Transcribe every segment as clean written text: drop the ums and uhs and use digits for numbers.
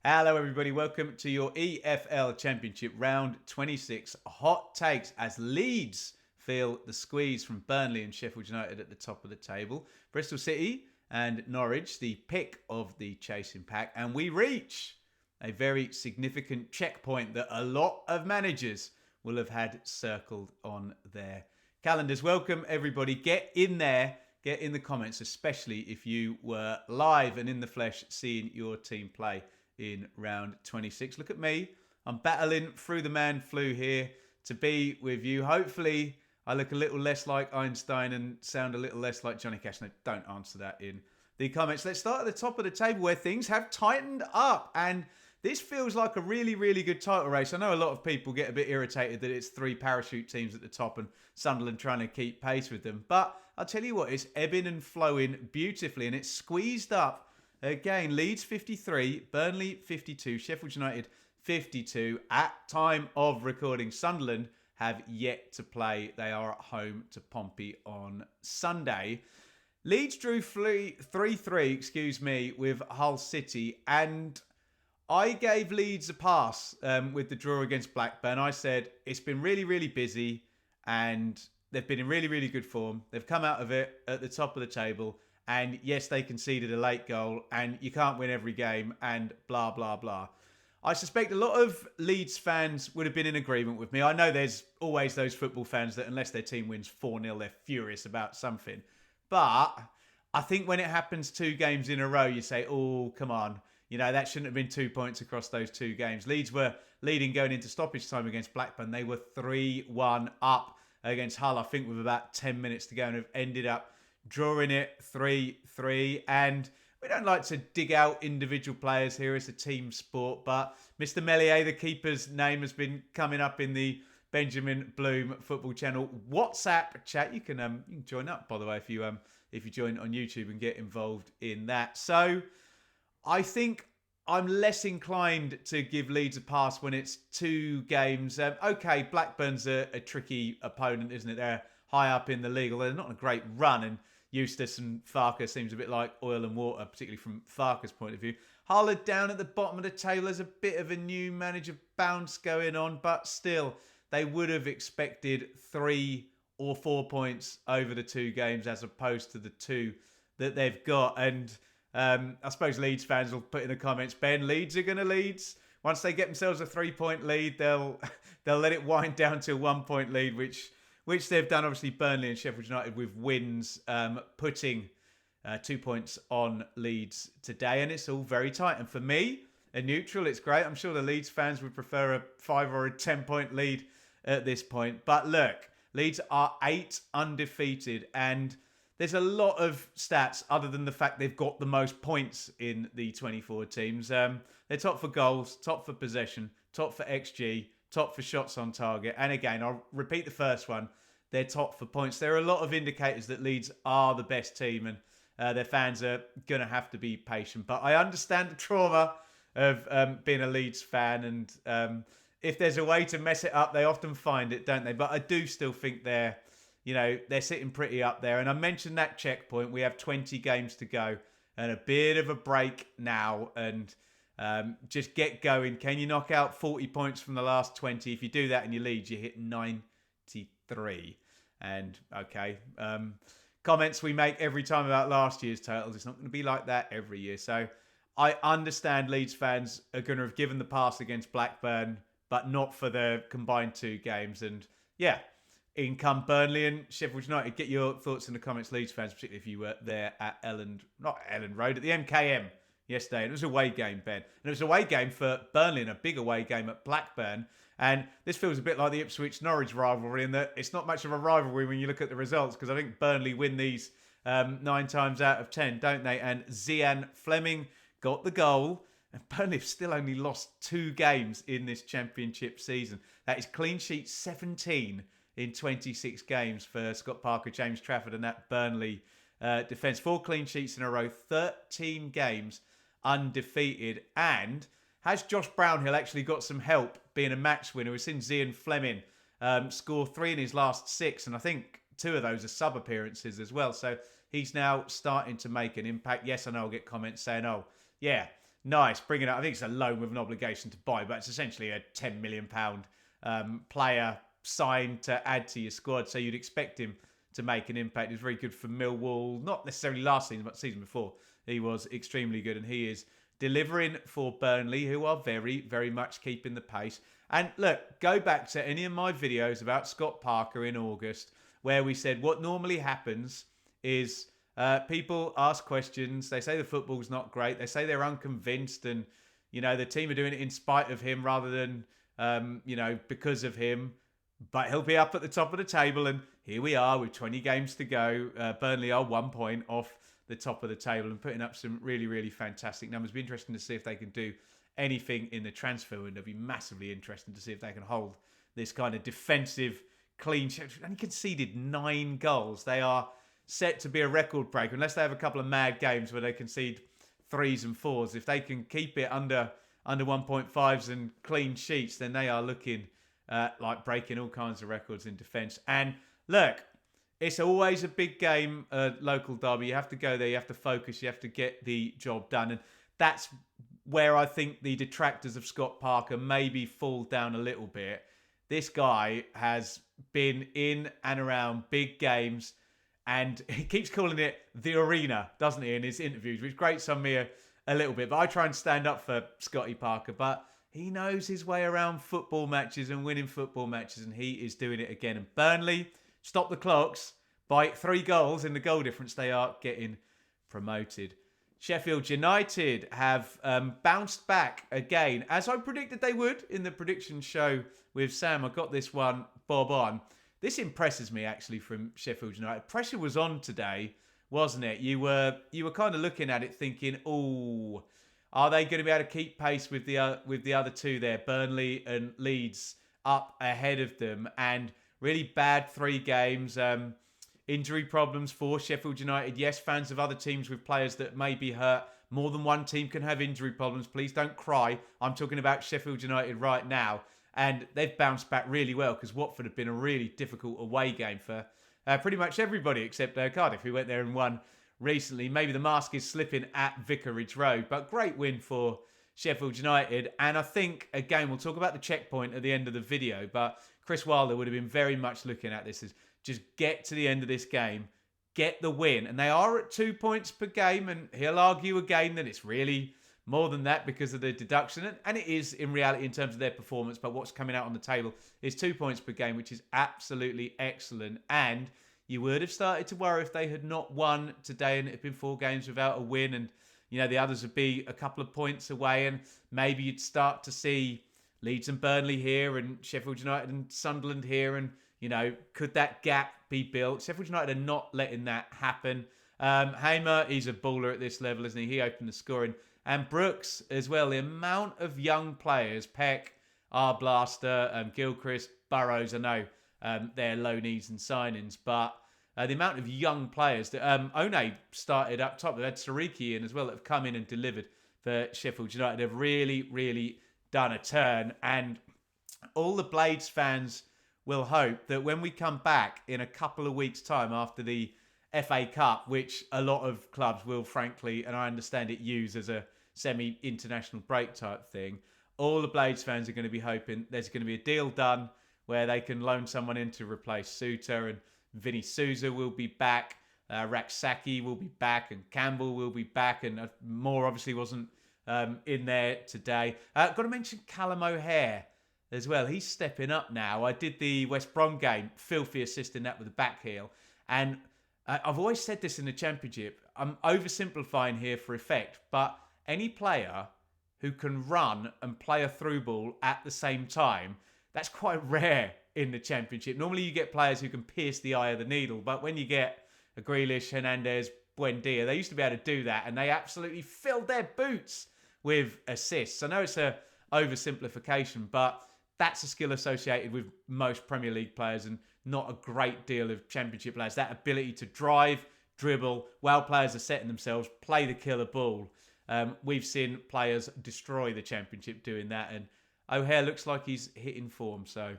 Hello everybody, welcome to your EFL Championship round 26 hot takes as Leeds feel the squeeze from Burnley and Sheffield United at the top of the table. Bristol City and Norwich, the pick of the chasing pack, and we reach a very significant checkpoint that a lot of managers will have had circled on their calendars. Welcome everybody, get in there, get in the comments, especially if you were live and in the flesh seeing your team play in round 26. Look at me. I'm battling through the man flu here to be with you. Hopefully, I look a little less like Einstein and sound a little less like Johnny Cash. No, don't answer that in the comments. Let's start at the top of the table where things have tightened up. And this feels like a really, really good title race. I know a lot of people get a bit irritated that it's three parachute teams at the top and Sunderland trying to keep pace with them. But I'll tell you what, it's ebbing and flowing beautifully and it's squeezed up. Again, Leeds 53, Burnley 52, Sheffield United 52. At time of recording, Sunderland have yet to play. They are at home to Pompey on Sunday. Leeds drew 3-3, with Hull City, and I gave Leeds a pass with the draw against Blackburn. I said it's been really, really busy, and they've been in really, really good form. They've come out of it at the top of the table. And yes, they conceded a late goal and you can't win every game and blah, blah, blah. I suspect a lot of Leeds fans would have been in agreement with me. I know there's always those football fans that unless their team wins 4-0, they're furious about something. But I think when it happens 2 games in a row, you say, oh, come on. You know, that shouldn't have been 2 points across those 2 games. Leeds were leading going into stoppage time against Blackburn. They were 3-1 up against Hull, I think, with about 10 minutes to go and have ended up drawing it 3-3, and we don't like to dig out individual players here. It's a team sport, but Mr. Meslier, the keeper's name, has been coming up in the Benjamin Bloom Football Channel WhatsApp chat. You can join up, by the way, if you join on YouTube and get involved in that. So I think I'm less inclined to give Leeds a pass when it's 2 games. Okay, Blackburn's a tricky opponent, isn't it? They're high up in the league, although they're not on a great run, and Eustace and Farker seems a bit like oil and water, particularly from Farker's point of view. Hull are down at the bottom of the table. There's a bit of a new manager bounce going on, but still, they would have expected 3 or 4 points over the 2 games as opposed to the 2 that they've got. And I suppose Leeds fans will put in the comments, Ben, Leeds are going to Leeds. Once they get themselves a 3-point lead, they'll let it wind down to a 1-point lead, which they've done, obviously, Burnley and Sheffield United with wins, putting 2 points on Leeds today. And it's all very tight. And for me, a neutral, it's great. I'm sure the Leeds fans would prefer a 5 or a 10-point lead at this point. But look, Leeds are 8 undefeated. And there's a lot of stats other than the fact they've got the most points in the 24 teams. They're top for goals, top for possession, top for XG, top for shots on target. And again, I'll repeat the first one. They're top for points. There are a lot of indicators that Leeds are the best team and their fans are going to have to be patient. But I understand the trauma of being a Leeds fan. And if there's a way to mess it up, they often find it, don't they? But I do still think they're sitting pretty up there. And I mentioned that checkpoint. We have 20 games to go and a bit of a break now. And just get going. Can you knock out 40 points from the last 20? If you do that and you lead, you hit 93. And okay, comments we make every time about last year's totals. It's not going to be like that every year. So I understand Leeds fans are going to have given the pass against Blackburn, but not for the combined 2 games. And yeah, in come Burnley and Sheffield United. Get your thoughts in the comments, Leeds fans, particularly if you were there at at the MKM yesterday. And it was a away game, Ben. And it was a away game for Burnley and a big away game at Blackburn. And this feels a bit like the Ipswich-Norwich rivalry in that it's not much of a rivalry when you look at the results, because I think Burnley win these 9 times out of 10, don't they? And Zian Fleming got the goal. And Burnley have still only lost 2 games in this championship season. That is clean sheet 17 in 26 games for Scott Parker, James Trafford and that Burnley defence. 4 clean sheets in a row, 13 games undefeated. And has Josh Brownhill actually got some help being a match winner? We've seen Zian Fleming score 3 in his last 6, and I think 2 of those are sub appearances as well. So he's now starting to make an impact. Yes, I know I'll get comments saying, oh, yeah, nice. Bringing up, I think it's a loan with an obligation to buy, but it's essentially a £10 million player signed to add to your squad. So you'd expect him to make an impact. He was very good for Millwall, not necessarily last season, but season before. He was extremely good, and he is delivering for Burnley, who are very, very much keeping the pace. And look, go back to any of my videos about Scott Parker in August, where we said what normally happens is people ask questions. They say the football's not great. They say they're unconvinced, and the team are doing it in spite of him rather than because of him. But he'll be up at the top of the table, and here we are with 20 games to go. Burnley are 1 point off the top of the table and putting up some really, really fantastic numbers. It'll be interesting to see if they can do anything in the transfer window. It'll be massively interesting to see if they can hold this kind of defensive clean sheet. And conceded 9 goals. They are set to be a record breaker unless they have a couple of mad games where they concede 3s and 4s. If they can keep it under 1.5s and clean sheets, then they are looking like breaking all kinds of records in defence. And look, it's always a big game, local derby. You have to go there, you have to focus, you have to get the job done. And that's where I think the detractors of Scott Parker maybe fall down a little bit. This guy has been in and around big games, and he keeps calling it the arena, doesn't he, in his interviews, which grates on me a little bit. But I try and stand up for Scotty Parker. But he knows his way around football matches and winning football matches, and he is doing it again. And Burnley stop the clocks by 3 goals in the goal difference. They are getting promoted. Sheffield United have bounced back again, as I predicted they would in the prediction show with Sam. I got this one bob on. This impresses me, actually, from Sheffield United. Pressure was on today, wasn't it? You were kind of looking at it thinking, oh, are they going to be able to keep pace with the other two there, Burnley and Leeds, up ahead of them? And really bad 3 games. Injury problems for Sheffield United. Yes, fans of other teams with players that may be hurt. More than one team can have injury problems. Please don't cry. I'm talking about Sheffield United right now. And they've bounced back really well because Watford have been a really difficult away game for pretty much everybody except Cardiff, who went there and won recently. Maybe the mask is slipping at Vicarage Road, but great win for Sheffield United. And I think, again, we'll talk about the checkpoint at the end of the video, but Chris Wilder would have been very much looking at this as just get to the end of this game, get the win. And they are at 2 points per game, and he'll argue again that it's really more than that because of the deduction. And it is in reality in terms of their performance, but what's coming out on the table is 2 points per game, which is absolutely excellent. And you would have started to worry if they had not won today and it had been 4 games without a win, and the others would be a couple of points away, and maybe you'd start to see Leeds and Burnley here and Sheffield United and Sunderland here, and could that gap be built? Sheffield United are not letting that happen. Hamer, he's a baller at this level, isn't he? He opened the scoring. And Brooks as well. The amount of young players, Peck, Arblaster, Gilchrist, Burrows, I know they're loanees and signings, but the amount of young players that One started up top. They've had Sariki in as well that have come in and delivered for Sheffield United. Have really, really done a turn. And all the Blades fans will hope that when we come back in a couple of weeks' time after the FA Cup, which a lot of clubs will, frankly, and I understand it, use as a semi-international break type thing, all the Blades fans are going to be hoping there's going to be a deal done where they can loan someone in to replace Suter, and Vinny Souza will be back, Raksaki will be back, and Campbell will be back, and Moore obviously wasn't in there today. Got to mention Callum O'Hare as well. He's stepping up now. I did the West Brom game, filthy assist in that with the back heel, and I've always said this in the Championship. I'm oversimplifying here for effect, but any player who can run and play a through ball at the same time, that's quite rare in the Championship. Normally you get players who can pierce the eye of the needle, but when you get a Grealish, Hernandez, Buendia, they used to be able to do that, and they absolutely filled their boots with assists. I know it's a oversimplification, but that's a skill associated with most Premier League players and not a great deal of Championship players. That ability to drive, dribble, while players are setting themselves, play the killer ball. We've seen players destroy the Championship doing that, and O'Hare looks like he's hitting form. So,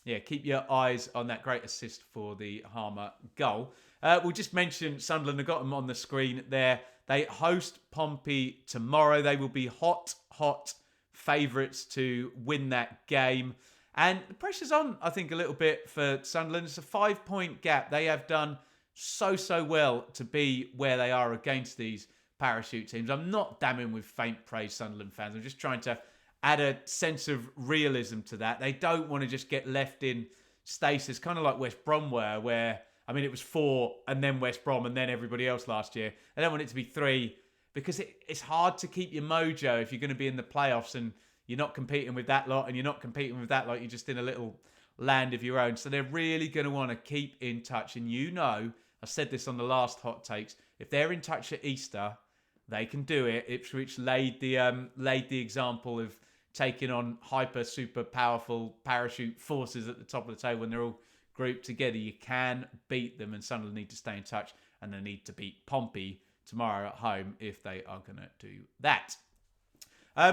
yeah, keep your eyes on that great assist for the Harmer goal. We'll just mention Sunderland have got them on the screen there. They host Pompey tomorrow. They will be hot favourites to win that game. And the pressure's on, I think, a little bit for Sunderland. It's a 5-point gap. They have done so well to be where they are against these parachute teams. I'm not damning with faint praise, Sunderland fans. I'm just trying to add a sense of realism to that. They don't want to just get left in stasis, kind of like West Brom were, where, I mean, it was 4 and then West Brom and then everybody else last year. They don't want it to be 3 because it's hard to keep your mojo if you're going to be in the playoffs and you're not competing with that lot and you're not competing with that lot. You're just in a little land of your own. So they're really going to want to keep in touch. And you know, I said this on the last Hot Takes, if they're in touch at Easter, they can do it. Ipswich laid the example of taking on super powerful parachute forces at the top of the table when they're all grouped together. You can beat them, and Sunderland need to stay in touch, and they need to beat Pompey tomorrow at home if they are going to do that.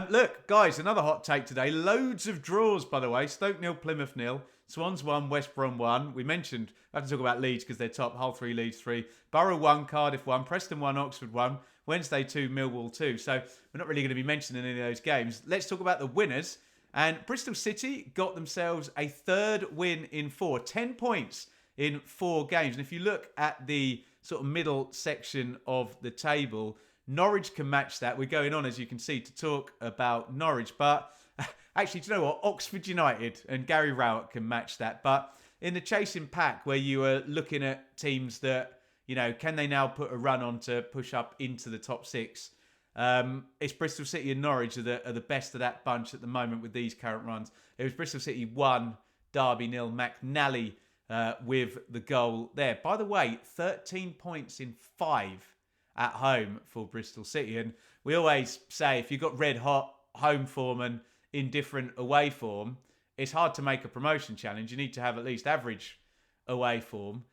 Look, guys, another hot take today. Loads of draws, by the way. Stoke 0, Plymouth 0. Swans 1, West Brom 1. We mentioned, I have to talk about Leeds because they're top. Hull 3, Leeds 3. Borough 1, Cardiff 1. Preston 1, Oxford 1. Wednesday 2, Millwall 2. So we're not really going to be mentioning any of those games. Let's talk about the winners. And Bristol City got themselves a 3rd win in 4. 10 points in 4 games. And if you look at the sort of middle section of the table, Norwich can match that. We're going on, as you can see, to talk about Norwich. But actually, do you know what? Oxford United and Gary Rowett can match that. But in the chasing pack, where you are looking at teams that, you know, can they now put a run on to push up into the top 6? It's Bristol City and Norwich are the best of that bunch at the moment with these current runs. It was Bristol City 1, Derby 0, McNally with the goal there. By the way, 13 points in 5 at home for Bristol City. And we always say if you've got red hot home form and indifferent away form, it's hard to make a promotion challenge. You need to have at least average away form.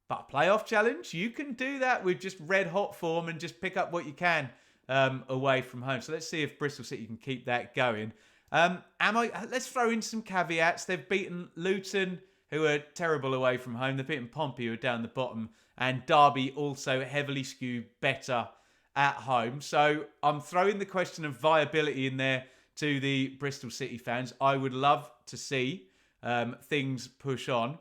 But a playoff challenge, you can do that with just red hot form and just pick up what you can away from home. So let's see if Bristol City can keep that going. Let's throw in some caveats. They've beaten Luton, who are terrible away from home. They've beaten Pompey, who are down the bottom. And Derby also heavily skewed better at home. So I'm throwing the question of viability in there to the Bristol City fans. I would love to see things push on.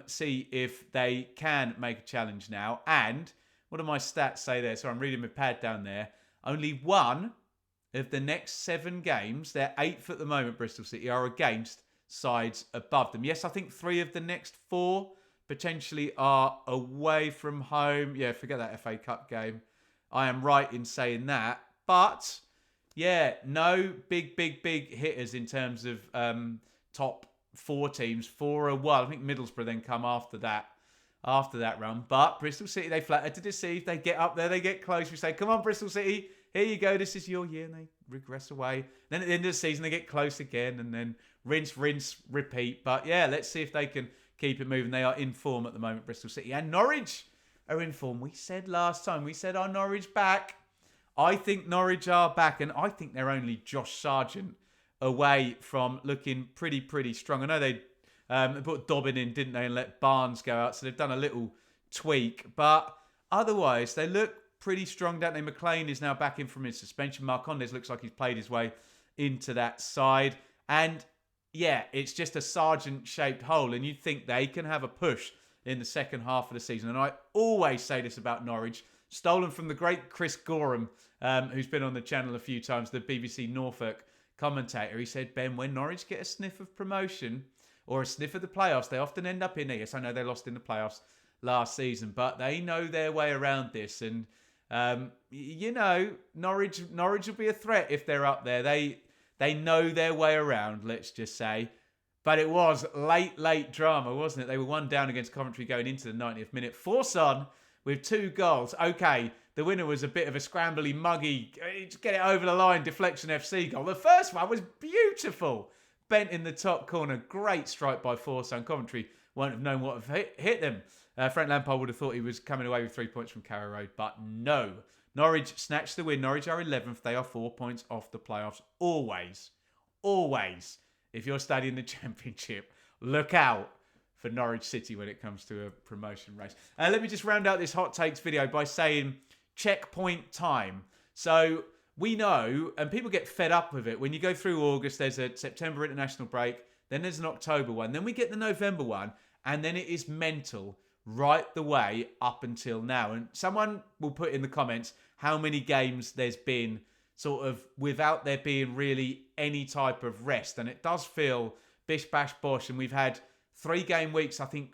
See if they can make a challenge now. And what do my stats say there? So I'm reading my pad down there. Only 1 of the next 7 games, they're 8th at the moment, Bristol City, are against sides above them. Yes, I think 3 of the next 4 potentially are away from home. Yeah, forget that FA Cup game. I am right in saying that. But, yeah, no big hitters in terms of top 4 teams. 4 are 1. I think Middlesbrough then come after that run. But Bristol City, they flatter to deceive. They get up there, they get close. We say, come on, Bristol City, here you go. This is your year. And they regress away. Then at the end of the season, they get close again. And then rinse, repeat. But yeah, let's see if they can keep it moving. They are in form at the moment, Bristol City. And Norwich are in form. We said last time, are Norwich back? I think Norwich are back. And I think they're only Josh Sargent away from looking pretty strong. I know they put Dobbin in, didn't they, and let Barnes go out. So they've done a little tweak. But otherwise, they look pretty strong, don't they? McLean is now back in from his suspension. Marcondes looks like he's played his way into that side. And yeah, it's just a Sargent-shaped hole. And you'd think they can have a push in the second half of the season. And I always say this about Norwich. Stolen from the great Chris Gorham, who's been on the channel a few times, the BBC Norfolk commentator. He said, Ben, when Norwich get a sniff of promotion or a sniff of the playoffs, they often end up in there. Yes, I know they lost in the playoffs last season, but they know their way around this. And, you know, Norwich will be a threat if they're up there. They know their way around, let's just say. But it was late drama, wasn't it? They were 1 down against Coventry going into the 90th minute. Force on with 2 goals. Okay, the winner was a bit of a scrambly, muggy, just get it over the line, deflection FC goal. The first one was beautiful. Bent in the top corner. Great strike by Forson. Coventry won't have known what have hit them. Frank Lampard would have thought he was coming away with 3 points from Carrow Road, but no. Norwich snatched the win. Norwich are 11th. They are 4 points off the playoffs. Always, if you're studying the Championship, look out for Norwich City when it comes to a promotion race. Let me just round out this Hot Takes video by saying, checkpoint time. So we know, and people get fed up with it, when you go through August, there's a September international break, then there's an October one, then we get the November one, and then it is mental right the way up until now. And someone will put in the comments how many games there's been sort of without there being really any type of rest. And it does feel bish, bash, bosh. And we've had 3 game weeks, I think,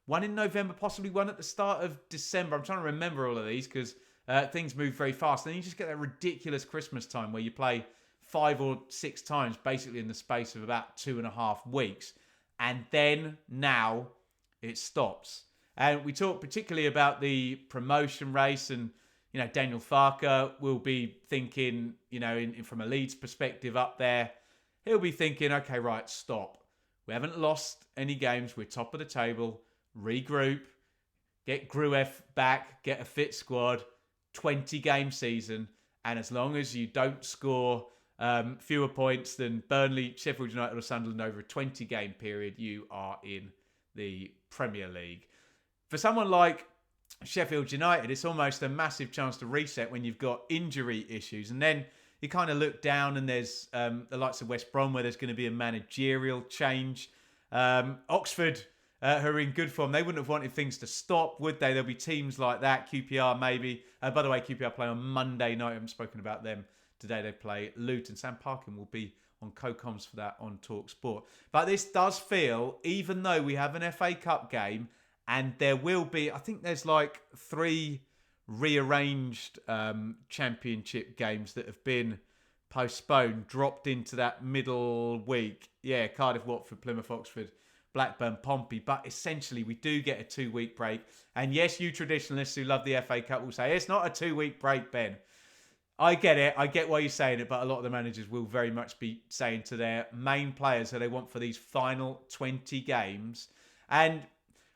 one in November, possibly one at the start of December. I'm trying to remember all of these because things move very fast. And then you just get that ridiculous Christmas time where you play 5 or 6 times basically in the space of about 2.5 weeks. And then now it stops. And we talk particularly about the promotion race, and Daniel Farker will be thinking, from a Leeds perspective up there, he'll be thinking, okay, right, stop. We haven't lost any games. We're top of the table. Regroup, get Grueff back, get a fit squad, 20-game season, and as long as you don't score fewer points than Burnley, Sheffield United or Sunderland over a 20-game period, you are in the Premier League. For someone like Sheffield United, it's almost a massive chance to reset when you've got injury issues. And then you kind of look down and there's the likes of West Brom where there's going to be a managerial change. Oxford, who are in good form, they wouldn't have wanted things to stop, would they? There'll be teams like that. QPR maybe. By the way, QPR play on Monday night. I haven't spoken about them today. They play Luton. Sam Parkin will be on co-coms for that on TalkSport. But this does feel, even though we have an FA Cup game, and there will be, I think there's like 3 rearranged championship games that have been postponed, dropped into that middle week. Yeah, Cardiff, Watford, Plymouth, Oxford, Blackburn, Pompey. But essentially, we do get a 2-week break. And yes, you traditionalists who love the FA Cup will say, it's not a 2-week break, Ben. I get it. I get why you're saying it. But a lot of the managers will very much be saying to their main players who they want for these final 20 games. And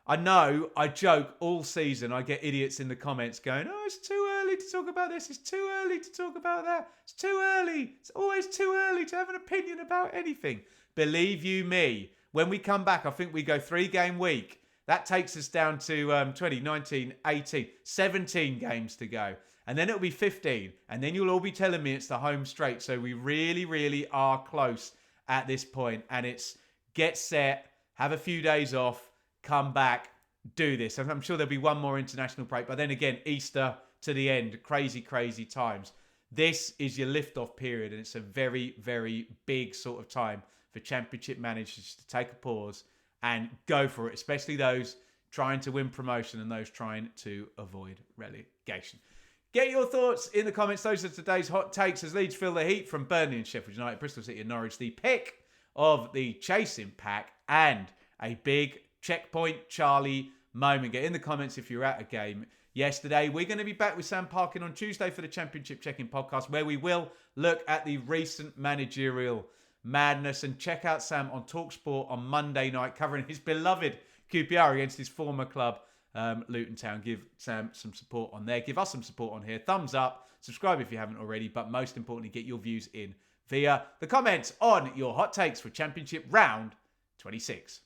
I know, I joke all season. I get idiots in the comments going, oh, it's too early to talk about this. It's too early to talk about that. It's too early. It's always too early to have an opinion about anything. Believe you me, when we come back, I think we go 3-game week. That takes us down to 20, 19, 18, 17 games to go. And then it'll be 15. And then you'll all be telling me it's the home straight. So we really, really are close at this point. And it's get set, have a few days off, come back, do this. I'm sure there'll be one more international break. But then again, Easter to the end. Crazy, crazy times. This is your lift-off period. And it's a very, very big sort of time for championship managers to take a pause and go for it. Especially those trying to win promotion and those trying to avoid relegation. Get your thoughts in the comments. Those are today's hot takes as Leeds feel the heat from Burnley and Sheffield United, Bristol City and Norwich. The pick of the chasing pack and a big checkpoint Charlie moment. Get in the comments if you're at a game yesterday. We're going to be back with Sam Parkin on Tuesday for the Championship Check-In podcast, where we will look at the recent managerial madness, and check out Sam on TalkSport on Monday night covering his beloved QPR against his former club, Luton Town. Give Sam some support on there. Give us some support on here. Thumbs up. Subscribe if you haven't already. But most importantly, get your views in via the comments on your hot takes for Championship Round 26.